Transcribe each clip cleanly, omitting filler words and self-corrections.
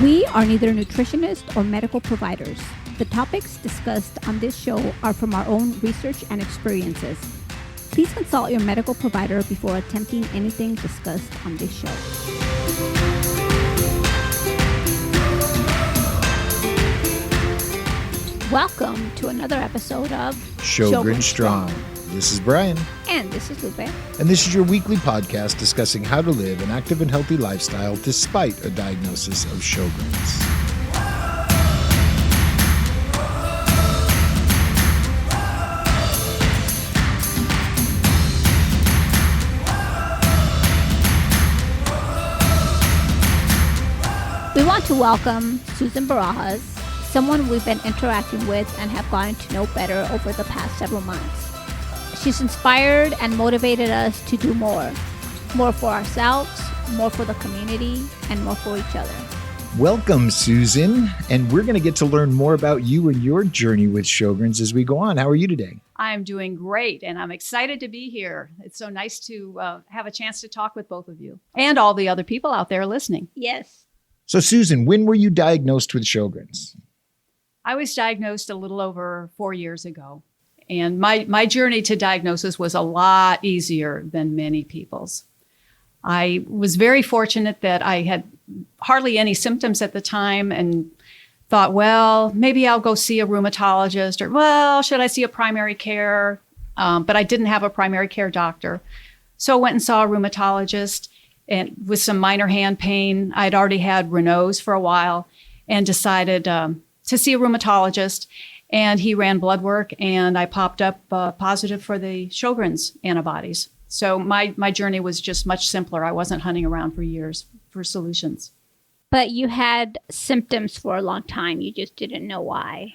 We are neither nutritionists or medical providers. The topics discussed on this show are from our own research and experiences. Please consult your medical provider before attempting anything discussed on this show. Welcome to another episode of Sjogren Strong. This is Brian. And this is Lupe. And this is your weekly podcast discussing how to live an active and healthy lifestyle despite a diagnosis of Sjogren's. We want to welcome Susan Barajas, someone we've been interacting with and have gotten to know better over the past several months. She's inspired and motivated us to do more. More for ourselves, more for the community, and more for each other. Welcome, Susan. And we're going to get to learn more about you and your journey with Sjogren's as we go on. How are you today? I'm doing great, and I'm excited to be here. It's so nice to have a chance to talk with both of you and all the other people out there listening. Yes. So, Susan, when were you diagnosed with Sjogren's? I was diagnosed a little over 4 years ago. And my journey to diagnosis was a lot easier than many people's. I was very fortunate that I had hardly any symptoms at the time and thought, well, maybe I'll go see a rheumatologist, or, well, should I see a primary care? But I didn't have a primary care doctor. So I went and saw a rheumatologist and with some minor hand pain. I'd already had Raynaud's for a while and decided to see a rheumatologist. And he ran blood work, and I popped up positive for the Sjogren's antibodies. So my journey was just much simpler. I wasn't hunting around for years for solutions. But you had symptoms for a long time. You just didn't know why.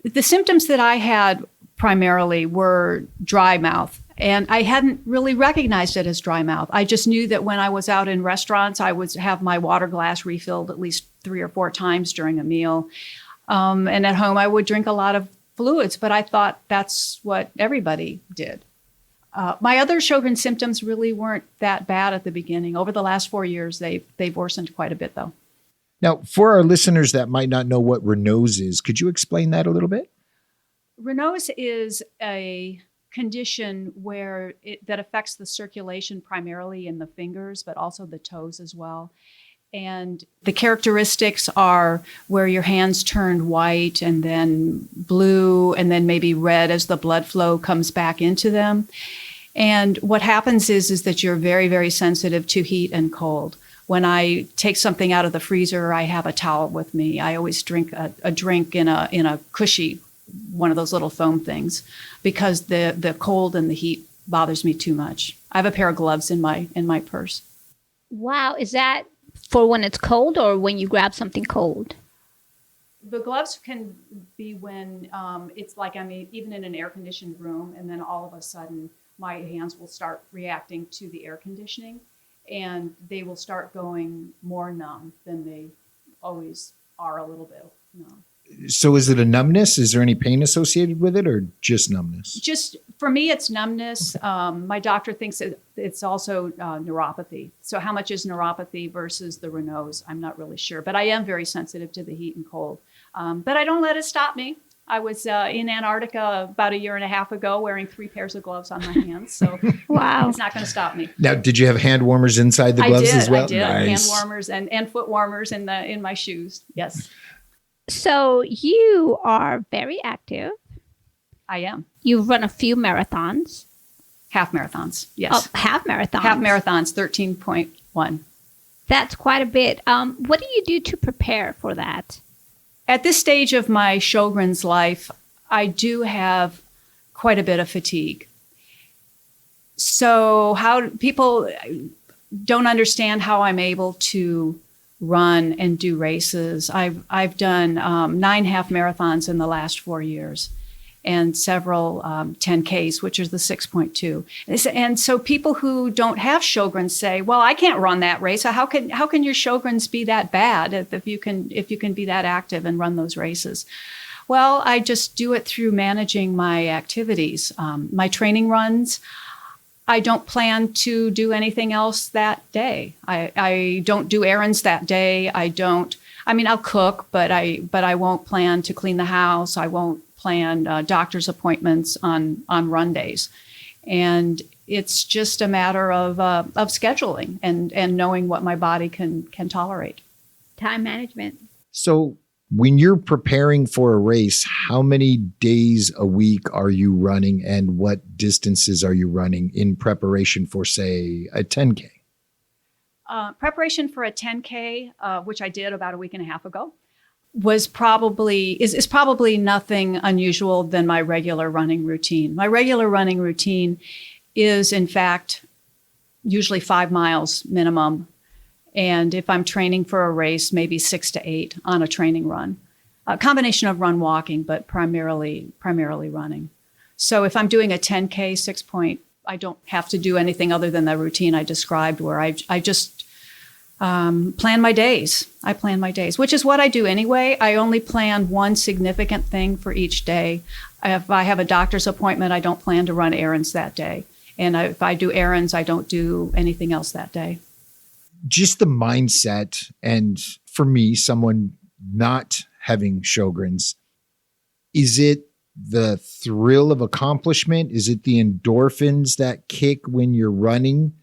The symptoms that I had primarily were dry mouth. And I hadn't really recognized it as dry mouth. I just knew that when I was out in restaurants, I would have my water glass refilled at least 3 or 4 times during a meal. And at home, I would drink a lot of fluids, but I thought that's what everybody did. My other Sjogren's symptoms really weren't that bad at the beginning. Over the last 4 years, they've worsened quite a bit, though. Now, for our listeners that might not know what Raynaud's is, could you explain that a little bit? Raynaud's is a condition where that affects the circulation primarily in the fingers, but also the toes as well. And the characteristics are where your hands turn white and then blue and then maybe red as the blood flow comes back into them. And what happens is that you're very, very sensitive to heat and cold. When I take something out of the freezer, I have a towel with me. I always drink a drink in a cushy, one of those little foam things, because the cold and the heat bothers me too much. I have a pair of gloves in my purse. Wow. Is that for when it's cold or when you grab something cold? The gloves can be when it's like, even in an air-conditioned room, and then all of a sudden my hands will start reacting to the air conditioning, and they will start going more numb than they always are a little bit numb. So is it a numbness? Is there any pain associated with it, or just numbness? Just, for me, it's numbness. My doctor thinks it's also neuropathy. So how much is neuropathy versus the Raynaud's? I'm not really sure. But I am very sensitive to the heat and cold. But I don't let it stop me. I was in Antarctica about 1.5 years ago wearing 3 pairs of gloves on my hands. So wow, it's not going to stop me. Now, did you have hand warmers inside the gloves as well? I did. Nice. Hand warmers and foot warmers in my shoes. Yes. So you are very active. I am. You've run a few marathons. Half marathons, yes. Oh, half marathons. Half marathons, 13.1. That's quite a bit. What do you do to prepare for that? At this stage of my Sjogren's life, I do have quite a bit of fatigue. So how people don't understand how I'm able to run and do races. I've done 9 half marathons in the last 4 years, and several 10Ks, which is the 6.2. And so people who don't have Sjogren's say, well, I can't run that race. So how can your Sjogren's be that bad if you can be that active and run those races? Well, I just do it through managing my activities. My training runs, I don't plan to do anything else that day. I don't do errands that day. I mean, I'll cook, but I won't plan to clean the house. I won't plan doctor's appointments on run days. And it's just a matter of scheduling and knowing what my body can tolerate. Time management. So when you're preparing for a race, how many days a week are you running and what distances are you running in preparation for, say, a 10K? Preparation for a 10K, which I did about a week and a half ago, is probably nothing unusual than my regular running routine. My regular running routine is, in fact, usually 5 miles minimum. And if I'm training for a race, maybe 6 to 8 on a training run. A combination of run walking, but primarily running. So if I'm doing a 10K 6 point, I don't have to do anything other than the routine I described, where I just plan my days. I plan my days, which is what I do anyway. I only plan one significant thing for each day. If I have a doctor's appointment, I don't plan to run errands that day. And if I do errands, I don't do anything else that day. Just the mindset, and for me, someone not having Sjogren's, is it the thrill of accomplishment? Is it the endorphins that kick when you're running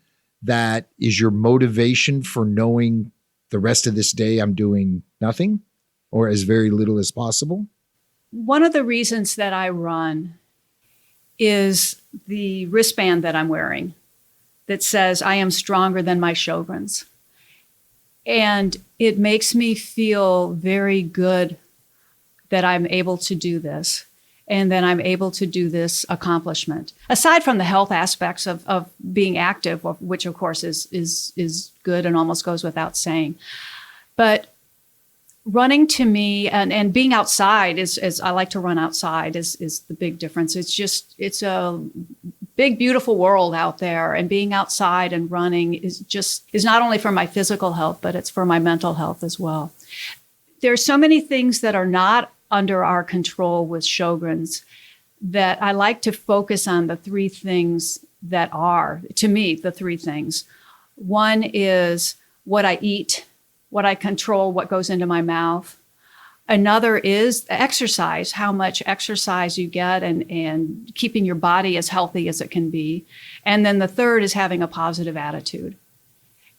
that is your motivation for knowing the rest of this day I'm doing nothing or as very little as possible? One of the reasons that I run is the wristband that I'm wearing that says I am stronger than my Sjogren's. And it makes me feel very good that I'm able to do this, and that I'm able to do this accomplishment. Aside from the health aspects of being active, which of course is good and almost goes without saying. But running to me and being outside is I like to run outside is the big difference. It's a big, beautiful world out there, and being outside and running is not only for my physical health, but it's for my mental health as well. There are so many things that are not under our control with Sjogren's that I like to focus on the 3 things that are, to me, the 3 things. One is what I eat, what I control, what goes into my mouth. Another is exercise, how much exercise you get and keeping your body as healthy as it can be. And then the third is having a positive attitude.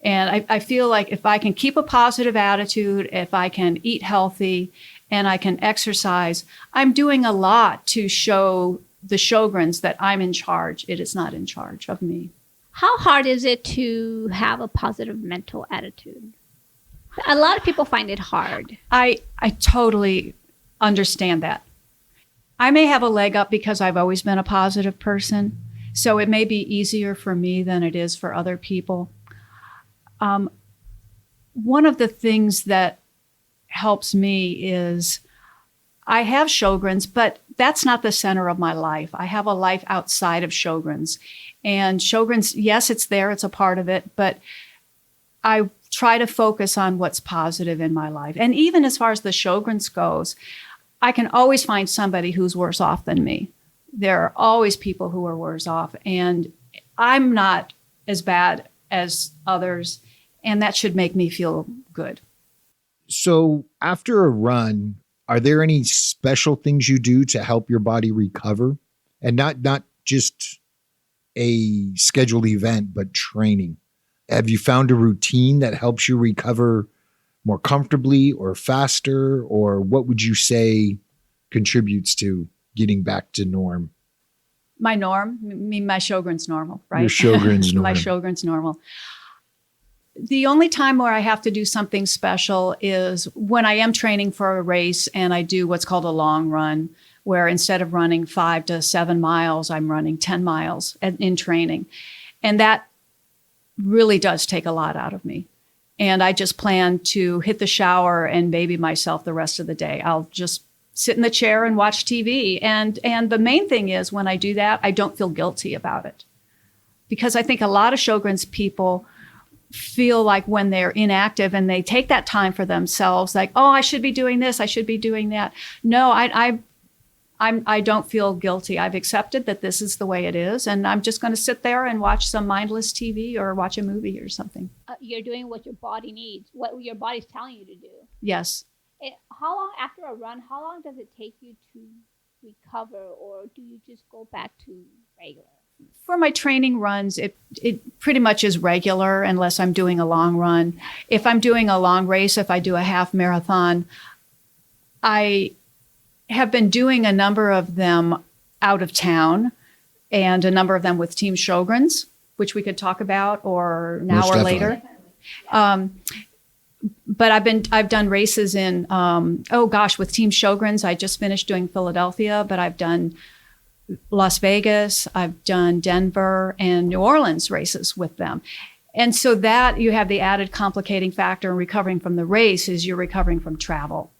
And I feel like if I can keep a positive attitude, if I can eat healthy, and I can exercise, I'm doing a lot to show the Sjogren's that I'm in charge. It is not in charge of me. How hard is it to have a positive mental attitude? A lot of people find it hard. I totally understand that. I may have a leg up because I've always been a positive person, so it may be easier for me than it is for other people. One of the things that helps me is I have Sjogren's, but that's not the center of my life. I have a life outside of Sjogren's. And Sjogren's, yes, it's there, it's a part of it, but I try to focus on what's positive in my life. And even as far as the Sjogren's goes, I can always find somebody who's worse off than me. There are always people who are worse off, and I'm not as bad as others, and that should make me feel good. So after a run, are there any special things you do to help your body recover? And not just a scheduled event, but training. Have you found a routine that helps you recover more comfortably or faster? Or what would you say contributes to getting back to norm? My norm? I mean, my Sjogren's normal, right? Your Sjogren's normal. My Sjogren's normal. The only time where I have to do something special is when I am training for a race and I do what's called a long run, where instead of running 5 to 7 miles, I'm running 10 miles in training. And that really does take a lot out of me. And I just plan to hit the shower and baby myself the rest of the day. I'll just sit in the chair and watch TV. And the main thing is when I do that, I don't feel guilty about it. Because I think a lot of Sjogren's people feel like when they're inactive and they take that time for themselves, like, oh, I should be doing this, I should be doing that. No, I don't feel guilty. I've accepted that this is the way it is, and I'm just going to sit there and watch some mindless TV or watch a movie or something. You're doing what your body needs, what your body's telling you to do. Yes. How long after a run, how long does it take you to recover, or do you just go back to regular? For my training runs, it pretty much is regular unless I'm doing a long run. If I'm doing a long race, if I do a half marathon, I have been doing a number of them out of town and a number of them with Team Sjogren's, which we could talk about or now Most or definitely. later. But I've done races in, with Team Sjogren's. I just finished doing Philadelphia, but I've done Las Vegas, I've done Denver and New Orleans races with them. And so that you have the added complicating factor in recovering from the race is you're recovering from travel.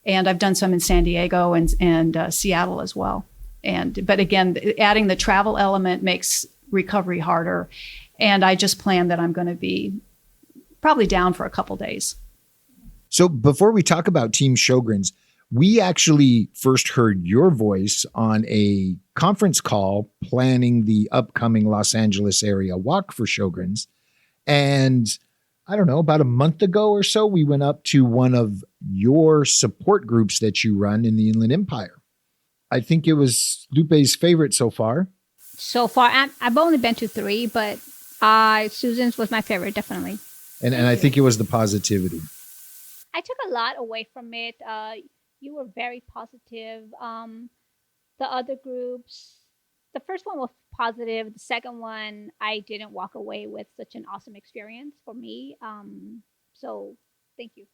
And I've done some in San Diego and Seattle as well. But again, adding the travel element makes recovery harder. And I just plan that I'm going to be probably down for a couple days. So before we talk about Team Sjogren's, we actually first heard your voice on a conference call planning the upcoming Los Angeles area walk for Sjogren's. And I don't know, about a month ago or so, we went up to one of your support groups that you run in the Inland Empire. I think it was Lupe's favorite so far. So far, I've only been to 3, but Susan's was my favorite, definitely. And I think it was the positivity. I took a lot away from it. You were very positive. The other groups, the first one was positive. The second one, I didn't walk away with such an awesome experience for me. So thank you.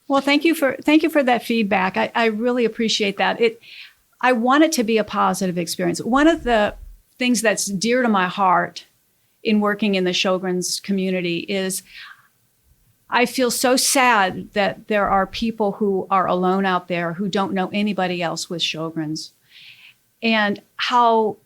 Well, thank you for that feedback. I really appreciate that. I want it to be a positive experience. One of the things that's dear to my heart in working in the Sjogren's community is I feel so sad that there are people who are alone out there who don't know anybody else with Sjogren's, and how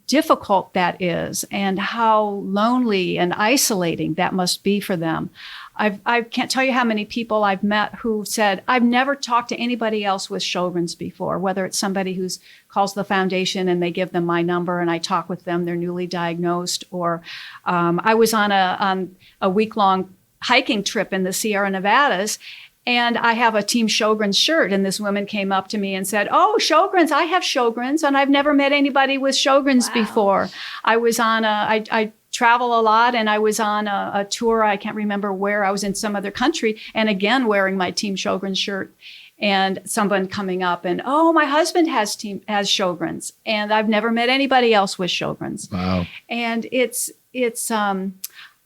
difficult that is and how lonely and isolating that must be for them. I can't tell you how many people I've met who said, I've never talked to anybody else with Sjogren's before, whether it's somebody who calls the foundation and they give them my number and I talk with them, they're newly diagnosed, or I was on a week-long hiking trip in the Sierra Nevadas, and I have a Team Sjogren's shirt, and this woman came up to me and said, oh, Sjogren's, I have Sjogren's, and I've never met anybody with Sjogren's before. I was on I travel a lot, and I was on a tour, I can't remember where, I was in some other country, and again, wearing my Team Sjogren's shirt, and someone coming up and, oh, my husband has Sjogren's, and I've never met anybody else with Sjogren's. Wow. And it's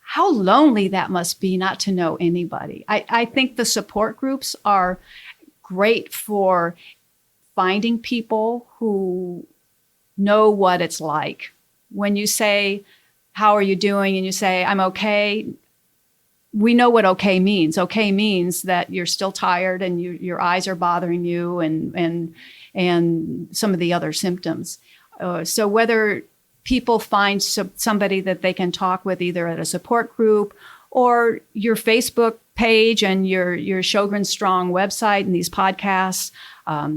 how lonely that must be not to know anybody. I think the support groups are great for finding people who know what it's like. When you say, how are you doing? And you say, I'm okay. We know what okay means. Okay means that you're still tired and your eyes are bothering you and some of the other symptoms. So whether people find somebody that they can talk with either at a support group or your Facebook page and your Sjogren Strong website and these podcasts.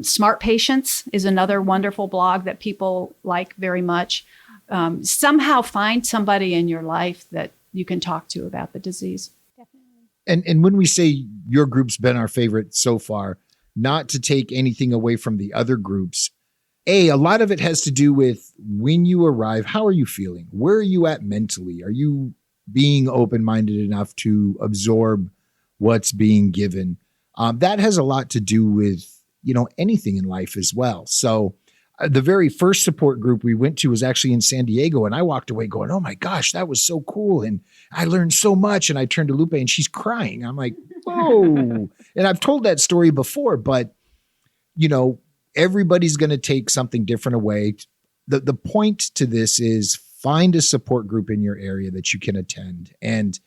Smart Patients is another wonderful blog that people like very much. Somehow find somebody in your life that you can talk to about the disease. Definitely. And when we say your group's been our favorite so far, not to take anything away from the other groups, a lot of it has to do with when you arrive, how are you feeling? Where are you at mentally? Are you being open-minded enough to absorb what's being given? That has a lot to do with, anything in life as well. So the very first support group we went to was actually in San Diego, and I walked away going, oh my gosh, that was so cool. And I learned so much. And I turned to Lupe and she's crying. I'm like, whoa. And I've told that story before, but everybody's going to take something different away. The point to this is find a support group in your area that you can attend and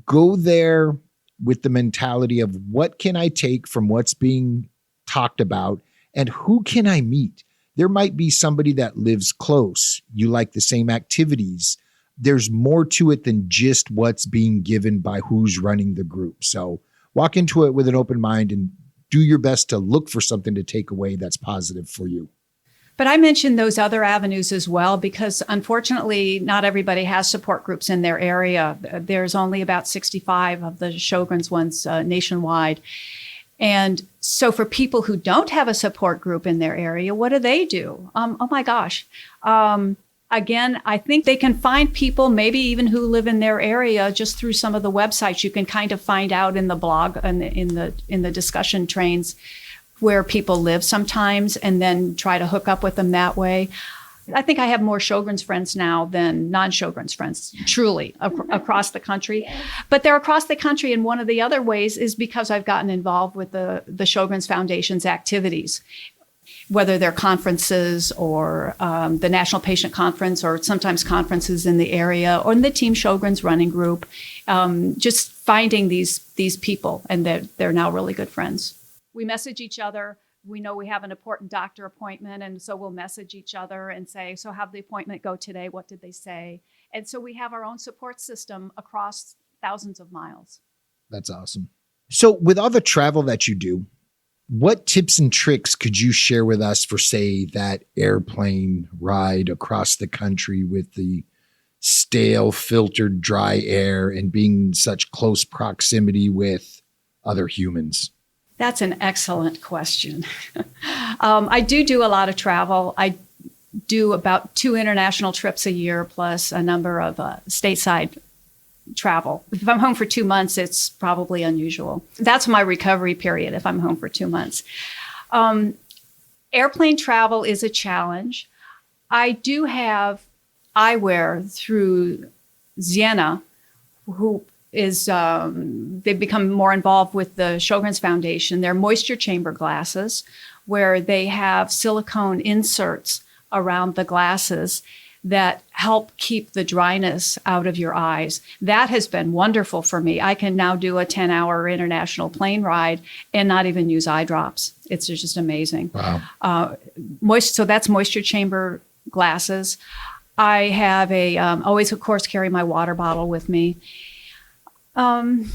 go there with the mentality of what can I take from what's being talked about and who can I meet? There might be somebody that lives close. You like the same activities. There's more to it than just what's being given by who's running the group. So walk into it with an open mind and do your best to look for something to take away that's positive for you. But I mentioned those other avenues as well, because unfortunately, not everybody has support groups in their area. There's only about 65 of the Sjogren's ones nationwide. And so for people who don't have a support group in their area, what do? Oh my gosh. Again, I think they can find people, maybe even who live in their area, just through some of the websites. You can kind of find out in the blog and in the discussion trains where people live sometimes, and then try to hook up with them that way. I think I have more Sjogren's friends now than non-Sjogren's friends, truly, across the country. But they're across the country, and one of the other ways is because I've gotten involved with the Sjogren's Foundation's activities, whether they're conferences or the National Patient Conference, or sometimes conferences in the area, or in the Team Sjogren's running group, just finding these people, and they're now really good friends. We message each other. We know we have an important doctor appointment, and so we'll message each other and say, so how'd the appointment go today? What did they say? And so we have our own support system across thousands of miles. That's awesome. So with all the travel that you do, what tips and tricks could you share with us for, say, that airplane ride across the country with the stale, filtered, dry air and being in such close proximity with other humans? That's an excellent question. I do a lot of travel. I do about 2 international trips a year, plus a number of stateside travel. If I'm home for 2 months, it's probably unusual. That's my recovery period, if I'm home for 2 months. Airplane travel is a challenge. I do have eyewear through Siena, who is they've become more involved with the Sjogren's Foundation. They're moisture chamber glasses, where they have silicone inserts around the glasses that help keep the dryness out of your eyes. That has been wonderful for me. I can now do a 10-hour international plane ride and not even use eye drops. It's just amazing. Wow. So that's moisture chamber glasses. I have always, of course, carry my water bottle with me. I'm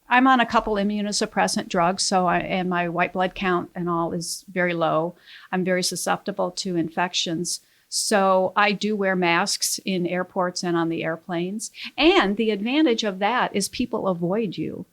on a couple immunosuppressant drugs, and my white blood count and all is very low. I'm very susceptible to infections. So I do wear masks in airports and on the airplanes. And the advantage of that is people avoid you.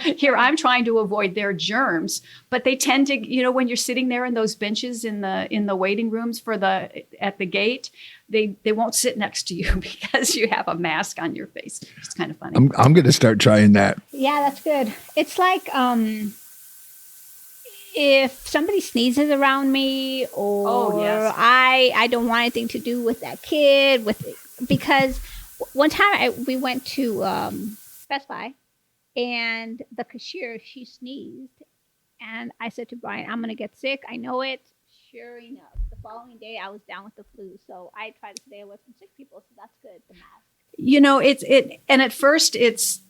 Here, I'm trying to avoid their germs, but they tend to, when you're sitting there in those benches in the waiting rooms at the gate, they won't sit next to you because you have a mask on your face. It's kind of funny. I'm going to start trying that. Yeah, that's good. It's like if somebody sneezes around me, or yes. I don't want anything to do with that kid, because one time we went to Best Buy, and the cashier, she sneezed, and I said to Brian, I'm going to get sick. I know it. Sure enough, the following day I was down with the flu. So I try to stay away from sick people. So that's good. The mask. And at first it's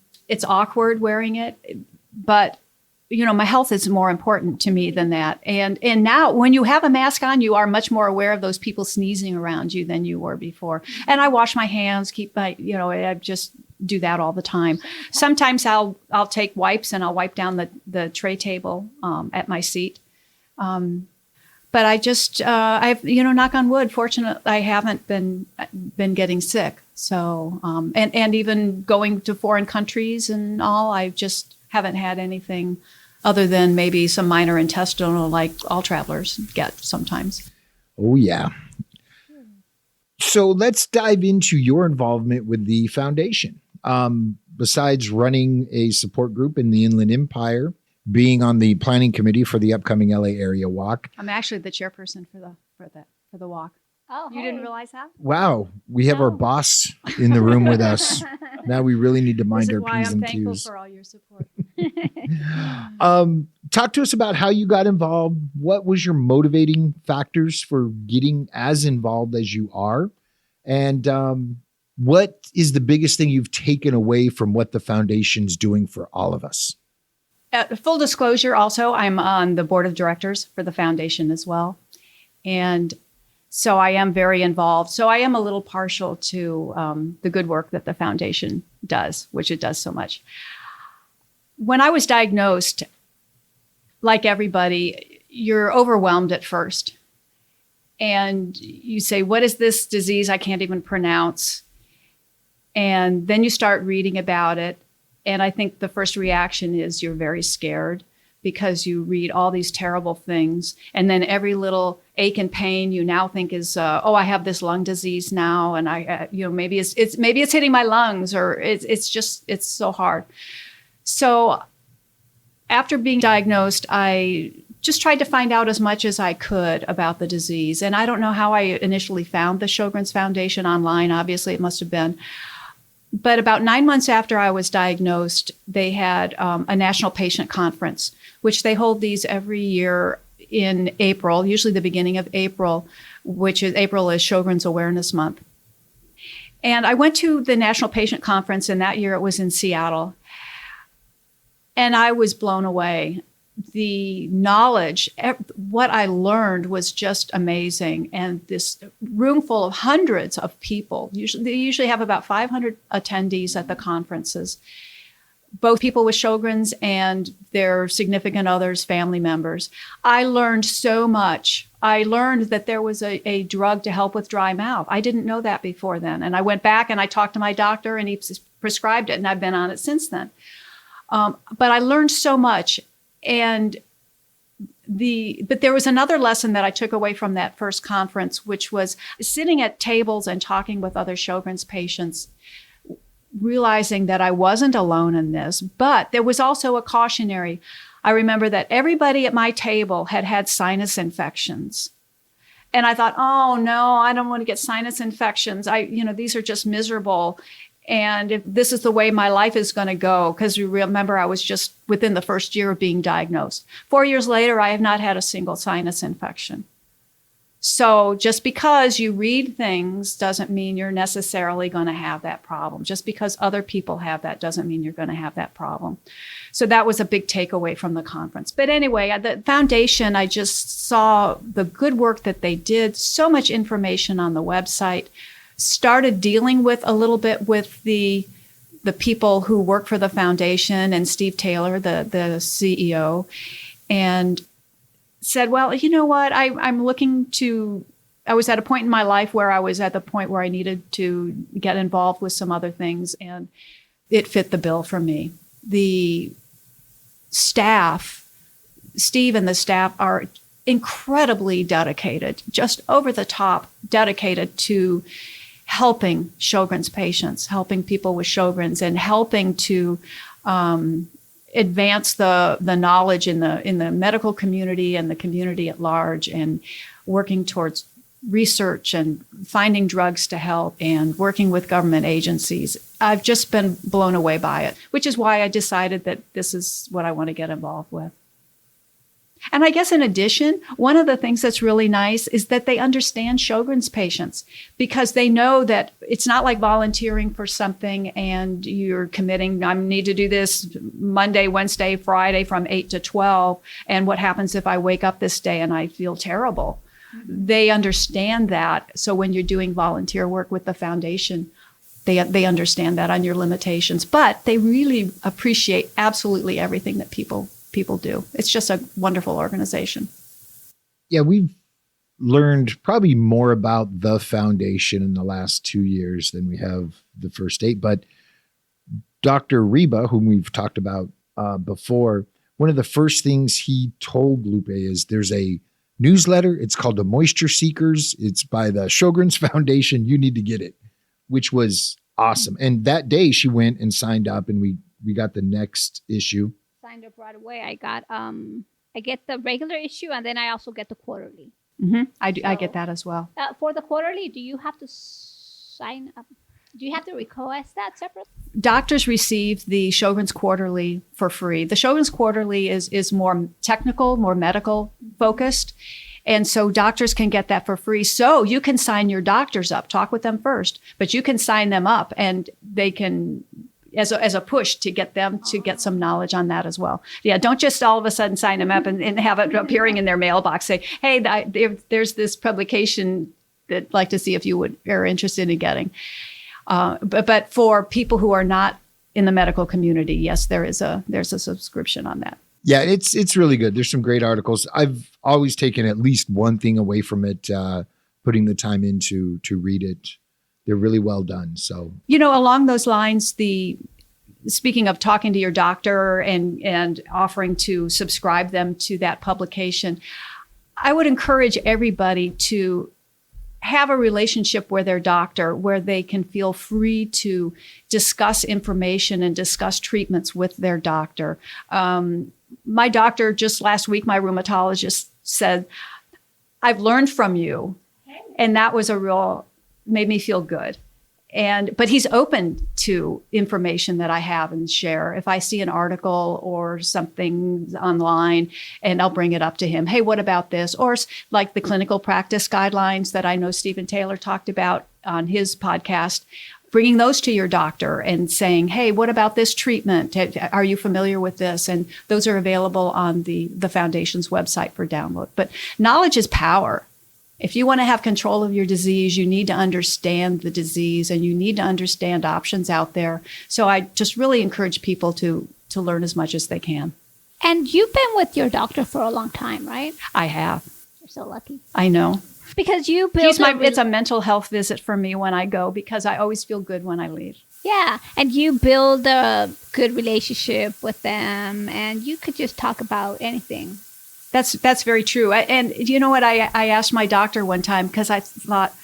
awkward wearing it, but my health is more important to me than that. And now when you have a mask on, you are much more aware of those people sneezing around you than you were before. And I wash my hands, I just do that all the time. Sometimes I'll take wipes and I'll wipe down the tray table at my seat. But I just, I've, knock on wood, fortunately, I haven't been getting sick. So, and even going to foreign countries and all, I just haven't had anything other than maybe some minor intestinal, like all travelers get sometimes. Oh, yeah. So let's dive into your involvement with the foundation. Besides running a support group in the Inland Empire, being on the planning committee for the upcoming LA area walk. I'm actually the chairperson for the walk. Oh, you didn't realize that? Wow, we have our boss in the room with us. Now we really need to mind our P's and Q's. I'm thankful for all your support. Talk to us about how you got involved. What was your motivating factors for getting as involved as you are? And what is the biggest thing you've taken away from what the foundation's doing for all of us? Full disclosure, also, I'm on the board of directors for the foundation as well. And so I am very involved. So I am a little partial to the good work that the foundation does, which it does so much. When I was diagnosed, like everybody, you're overwhelmed at first. And you say, what is this disease I can't even pronounce? And then you start reading about it. And I think the first reaction is you're very scared because you read all these terrible things. And then every little ache and pain you now think is, I have this lung disease now. And maybe it's hitting my lungs, or it's so hard. So after being diagnosed, I just tried to find out as much as I could about the disease. And I don't know how I initially found the Sjogren's Foundation online. Obviously, it must have been. But about 9 months after I was diagnosed, they had a national patient conference, which they hold these every year in April, usually the beginning of April, which is April is Sjogren's Awareness Month. And I went to the national patient conference, and that year it was in Seattle. And I was blown away. The knowledge, what I learned was just amazing. And this room full of hundreds of people, they usually have about 500 attendees at the conferences, both people with Sjogren's and their significant others, family members. I learned so much. I learned that there was a drug to help with dry mouth. I didn't know that before then. And I went back and I talked to my doctor, and he prescribed it, and I've been on it since then. But I learned so much. But there was another lesson that I took away from that first conference, which was sitting at tables and talking with other Sjogren's patients, realizing that I wasn't alone in this, but there was also a cautionary. I remember that everybody at my table had sinus infections. And I thought, oh no, I don't want to get sinus infections. These are just miserable. And if this is the way my life is going to go, because you remember I was just within the first year of being diagnosed. 4 years later, I have not had a single sinus infection. So just because you read things doesn't mean you're necessarily going to have that problem. Just because other people have that doesn't mean you're going to have that problem. So that was a big takeaway from the conference. But anyway, the foundation, I just saw the good work that they did, so much information on the website. Started dealing with a little bit with the people who work for the foundation and Steve Taylor, the CEO, and said, well, you know what, I was at a point in my life where I was at the point where I needed to get involved with some other things, and it fit the bill for me. The staff, Steve and the staff, are incredibly dedicated, just over the top dedicated to helping Sjogren's patients, helping people with Sjogren's, and helping to advance the knowledge in the medical community and the community at large, and working towards research and finding drugs to help and working with government agencies. I've just been blown away by it, which is why I decided that this is what I want to get involved with. And I guess in addition, one of the things that's really nice is that they understand Sjogren's patients, because they know that it's not like volunteering for something and you're committing, I need to do this Monday, Wednesday, Friday from 8 to 12. And what happens if I wake up this day and I feel terrible? They understand that. So when you're doing volunteer work with the foundation, they understand that on your limitations, but they really appreciate absolutely everything that people do. It's just a wonderful organization. Yeah, we've learned probably more about the foundation in the last 2 years than we have the first 8. But Dr. Reba, whom we've talked about before, one of the first things he told Lupe is there's a newsletter. It's called The Moisture Seekers. It's by the Sjogren's Foundation. You need to get it, which was awesome. And that day she went and signed up, and we got the next issue. Signed up right away. I get the regular issue, and then I also get the quarterly. Mm-hmm. I get that as well. For the quarterly, do you have to sign up? Do you have to request that separately? Doctors receive the Sjogren's Quarterly for free. The Sjogren's Quarterly is more technical, more medical focused. And so doctors can get that for free. So you can sign your doctors up, talk with them first, but you can sign them up, and they can, as a push to get them to get some knowledge on that as well. Yeah, don't just all of a sudden sign them up and have it appearing in their mailbox. Say, hey, there's this publication that I'd like to see if you are interested in getting. But for people who are not in the medical community, yes, there's a subscription on that. Yeah, it's really good. There's some great articles. I've always taken at least one thing away from it, putting the time in to read it. They're really well done. So, along those lines, the speaking of talking to your doctor and offering to subscribe them to that publication, I would encourage everybody to have a relationship with their doctor where they can feel free to discuss information and discuss treatments with their doctor. My doctor just last week, my rheumatologist, said, I've learned from you. And that was made me feel good. But he's open to information that I have and share. If I see an article or something online, and I'll bring it up to him. Hey, what about this? Or like the clinical practice guidelines that I know Stephen Taylor talked about on his podcast, bringing those to your doctor and saying, hey, what about this treatment? Are you familiar with this? And those are available on the foundation's website for download. But knowledge is power. If you want to have control of your disease, you need to understand the disease and you need to understand options out there. So I just really encourage people to learn as much as they can. And you've been with your doctor for a long time, right? I have. You're so lucky. I know. Because you build it's a mental health visit for me when I go because I always feel good when I leave. Yeah. And you build a good relationship with them and you could just talk about anything. That's very true. And you know what? I asked my doctor one time because I thought,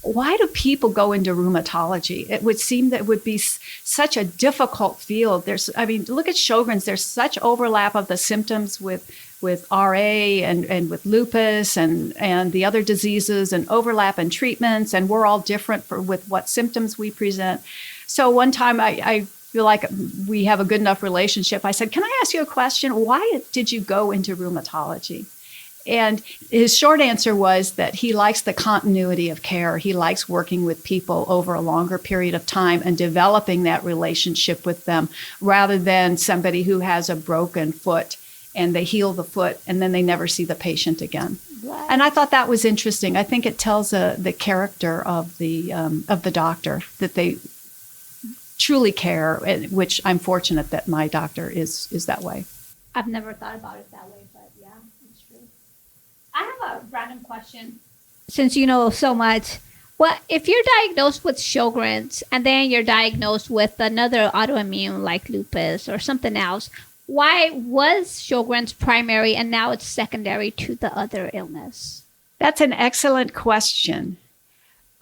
why do people go into rheumatology? It would seem that it would be such a difficult field. Look at Sjogren's. There's such overlap of the symptoms with RA and with lupus and the other diseases and overlap in treatments. And we're all different with what symptoms we present. So one time I feel like we have a good enough relationship. I said, can I ask you a question? Why did you go into rheumatology? And his short answer was that he likes the continuity of care. He likes working with people over a longer period of time and developing that relationship with them rather than somebody who has a broken foot and they heal the foot and then they never see the patient again. Right. And I thought that was interesting. I think it tells the character of the doctor, that they truly care, which I'm fortunate that my doctor is that way. I've never thought about it that way, but yeah, it's true. I have a random question. Since you know so much, if you're diagnosed with Sjogren's and then you're diagnosed with another autoimmune like lupus or something else, why was Sjogren's primary and now it's secondary to the other illness? That's an excellent question.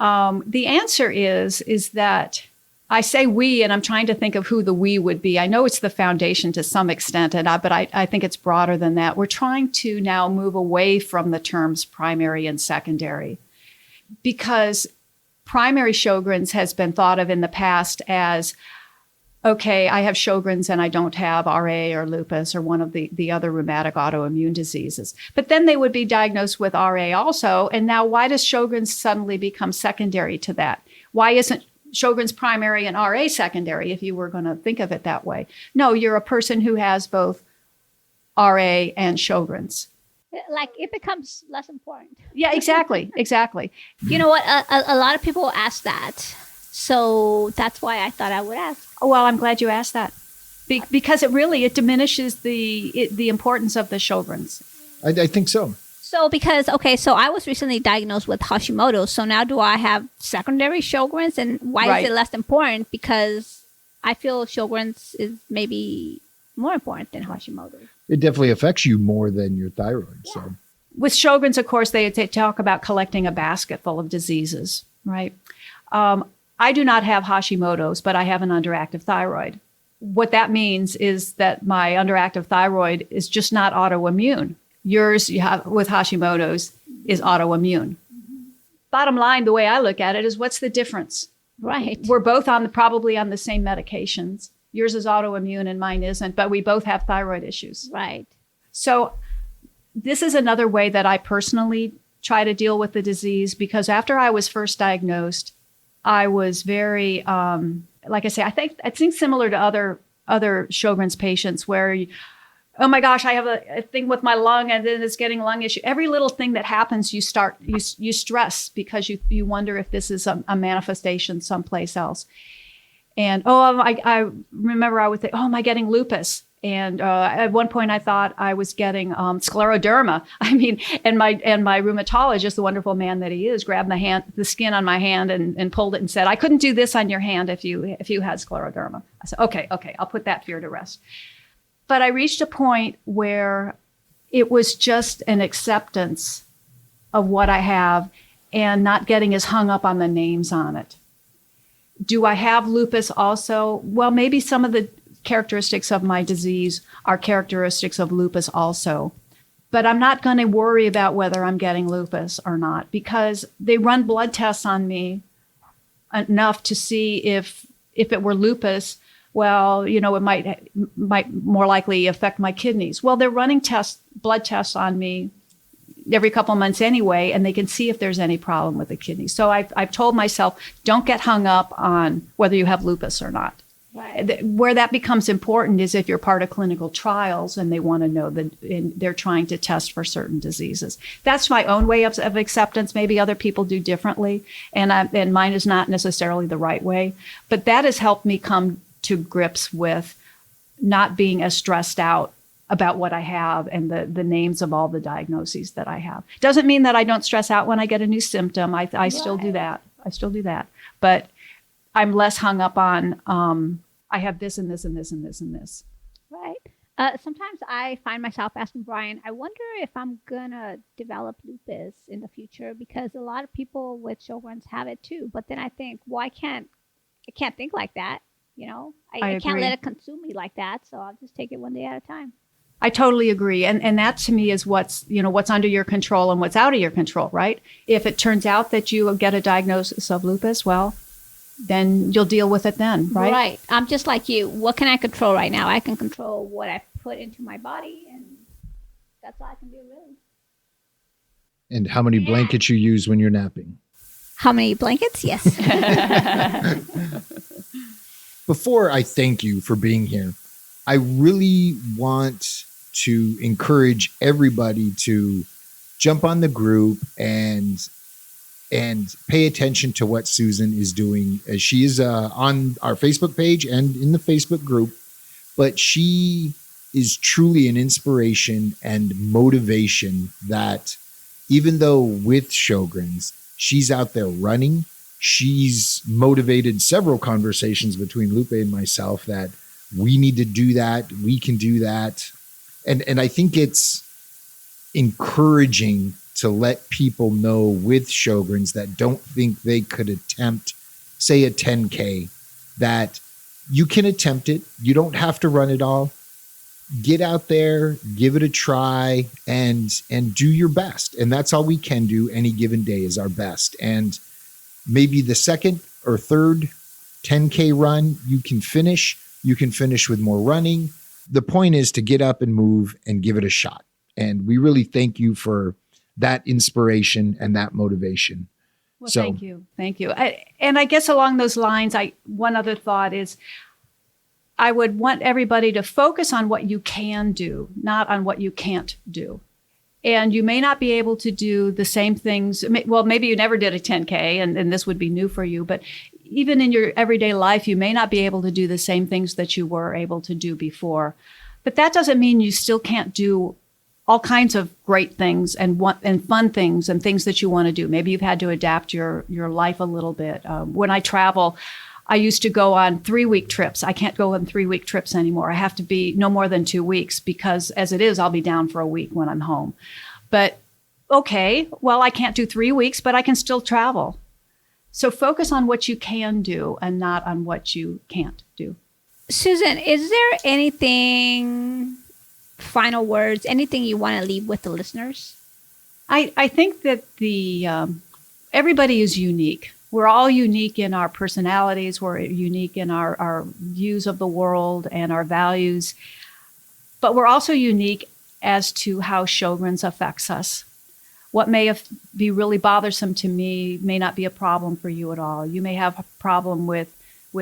The answer is that I say we, and I'm trying to think of who the we would be. I know it's the foundation to some extent, but I think it's broader than that. We're trying to now move away from the terms primary and secondary because primary Sjogren's has been thought of in the past as, okay, I have Sjogren's and I don't have RA or lupus or one of the other rheumatic autoimmune diseases. But then they would be diagnosed with RA also. And now why does Sjogren's suddenly become secondary to that? Why isn't Sjogren's primary and RA secondary, if you were going to think of it that way? No, you're a person who has both RA and Sjogren's. Like it becomes less important. Yeah, exactly. You know what? A lot of people ask that. So that's why I thought I would ask. Oh, well, I'm glad you asked that. Because it diminishes the importance of the Sjogren's. I think so. So so I was recently diagnosed with Hashimoto's. So now do I have secondary Sjogren's? And why is it less important? Because I feel Sjogren's is maybe more important than Hashimoto's. It definitely affects you more than your thyroid. Yeah. So with Sjogren's, of course, they talk about collecting a basket full of diseases, right? I do not have Hashimoto's, but I have an underactive thyroid. What that means is that my underactive thyroid is just not autoimmune. Yours with Hashimoto's is autoimmune. Mm-hmm. Bottom line, the way I look at it is what's the difference? Right. We're both probably on the same medications. Yours is autoimmune and mine isn't, but we both have thyroid issues. Right. So this is another way that I personally try to deal with the disease because after I was first diagnosed, I was very, like I say, I think similar to other Sjogren's patients where oh my gosh, I have a thing with my lung and then it's getting lung issue. Every little thing that happens, you stress because you wonder if this is a manifestation someplace else. And I remember I would think, oh, am I getting lupus? And at one point, I thought I was getting scleroderma. I mean, and my rheumatologist, the wonderful man that he is, grabbed the skin on my hand and pulled it and said, "I couldn't do this on your hand if you had scleroderma." I said, "Okay, I'll put that fear to rest." But I reached a point where it was just an acceptance of what I have and not getting as hung up on the names on it. Do I have lupus also? Well, maybe some of the characteristics of my disease are characteristics of lupus also. But I'm not going to worry about whether I'm getting lupus or not, because they run blood tests on me enough to see if it were lupus, well, it might more likely affect my kidneys. Well, they're running blood tests on me every couple of months anyway, and they can see if there's any problem with the kidneys. So I've told myself, don't get hung up on whether you have lupus or not. Right. Where that becomes important is if you're part of clinical trials and they want to know and they're trying to test for certain diseases. That's my own way of acceptance. Maybe other people do differently, and mine is not necessarily the right way. But that has helped me come to grips with not being as stressed out about what I have and the names of all the diagnoses that I have. Doesn't mean that I don't stress out when I get a new symptom. I still do that. I still do that. But I'm less hung up on, I have this and this and this and this and this. Right. Sometimes I find myself asking Brian, I wonder if I'm going to develop lupus in the future, because a lot of people with Sjogren's have it too. But then I think, well, I can't think like that. I can't let it consume me like that. So I'll just take it one day at a time. I totally agree. And that to me is what's under your control and what's out of your control, right? If it turns out that you get a diagnosis of lupus, well, then you'll deal with it then, right? Right. I'm just like you. What can I control right now? I can control what I put into my body, and that's all I can do, really. And how many blankets you use when you're napping. How many blankets? Yes. Before I thank you for being here, I really want to encourage everybody to jump on the group and pay attention to what Susan is doing. She is on our Facebook page and in the Facebook group, but she is truly an inspiration and motivation that even though with Sjogren's, she's out there running. She's motivated several conversations between Lupe and myself that we need to do that. We can do that. And I think it's encouraging to let people know with Sjogren's that don't think they could attempt, say, a 10K, that you can attempt it. You don't have to run it all. Get out there, give it a try, and do your best. And that's all we can do any given day is our best. And maybe the second or third 10K run you can finish. You can finish with more running. The point is to get up and move and give it a shot. And we really thank you for that inspiration and that motivation. Well, thank you. Thank you. And I guess along those lines, one other thought is I would want everybody to focus on what you can do, not on what you can't do. And you may not be able to do the same things. Well, maybe you never did a 10K and this would be new for you, but even in your everyday life, you may not be able to do the same things that you were able to do before. But that doesn't mean you still can't do all kinds of great things and fun things and things that you want to do. Maybe you've had to adapt your life a little bit. When I travel, I used to go on 3-week trips. I can't go on 3-week trips anymore. I have to be no more than 2 weeks because as it is, I'll be down for a week when I'm home. But okay, well, I can't do 3 weeks, but I can still travel. So focus on what you can do and not on what you can't do. Susan, is there anything, final words, anything you want to leave with the listeners? I think that everybody is unique. We're all unique in our personalities. We're unique in our views of the world and our values. But we're also unique as to how Sjogren's affects us. What may be really bothersome to me may not be a problem for you at all. You may have a problem with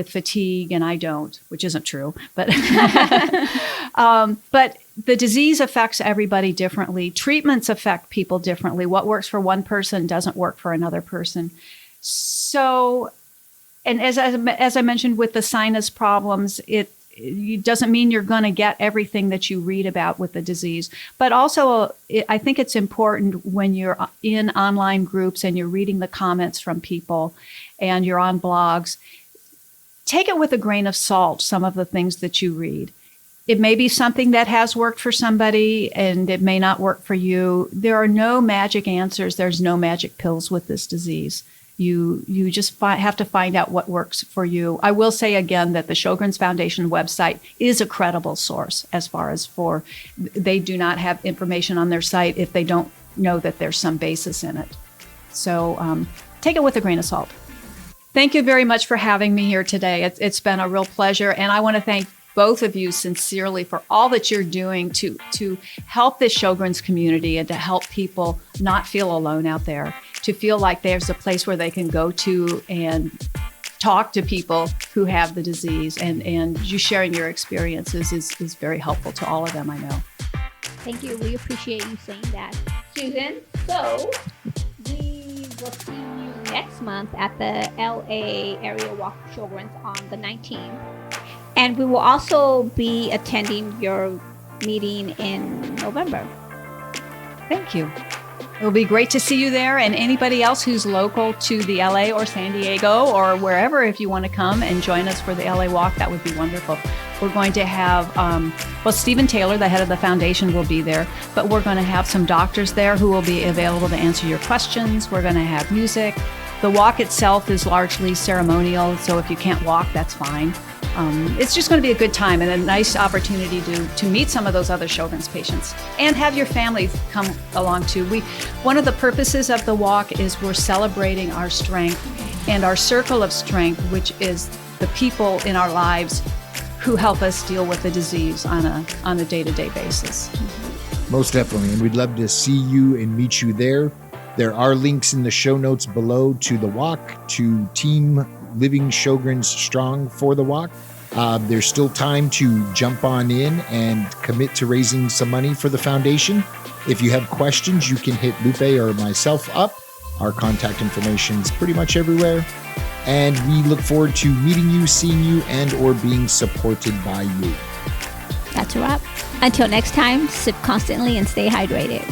fatigue, and I don't, which isn't true. But but the disease affects everybody differently. Treatments affect people differently. What works for one person doesn't work for another person. So, and as I mentioned with the sinus problems, it it doesn't mean you're going to get everything that you read about with the disease. But also, I think it's important when you're in online groups and you're reading the comments from people and you're on blogs, take it with a grain of salt, some of the things that you read. It may be something that has worked for somebody and it may not work for you. There are no magic answers. There's no magic pills with this disease. You just have to find out what works for you. I will say again that the Sjogren's Foundation website is a credible source as far as they do not have information on their site if they don't know that there's some basis in it. So take it with a grain of salt. Thank you very much for having me here today. It's been a real pleasure. And I want to thank both of you sincerely for all that you're doing to help this Sjogren's community and to help people not feel alone out there, to feel like there's a place where they can go to and talk to people who have the disease. And you sharing your experiences is very helpful to all of them, I know. Thank you. We appreciate you saying that, Susan. So we will see you next month at the LA Area Walk Sjogren's on the 19th. And we will also be attending your meeting in November. Thank you. It will be great to see you there, and anybody else who's local to the LA or San Diego or wherever, if you want to come and join us for the LA Walk, that would be wonderful. We're going to have, Stephen Taylor, the head of the foundation, will be there, but we're going to have some doctors there who will be available to answer your questions. We're going to have music. The walk itself is largely ceremonial, so if you can't walk, that's fine. It's just going to be a good time and a nice opportunity to meet some of those other Sjogren's patients and have your family come along too. One of the purposes of the walk is we're celebrating our strength and our circle of strength, which is the people in our lives who help us deal with the disease on a day-to-day basis. Most definitely. And we'd love to see you and meet you there. There are links in the show notes below to the walk, to Team Living Sjogren's Strong for the walk. There's still time to jump on in and commit to raising some money for the foundation. If you have questions, you can hit Lupe or myself up. Our contact information is pretty much everywhere. And we look forward to meeting you, seeing you, and or being supported by you. That's a wrap. Until next time, sip constantly and stay hydrated.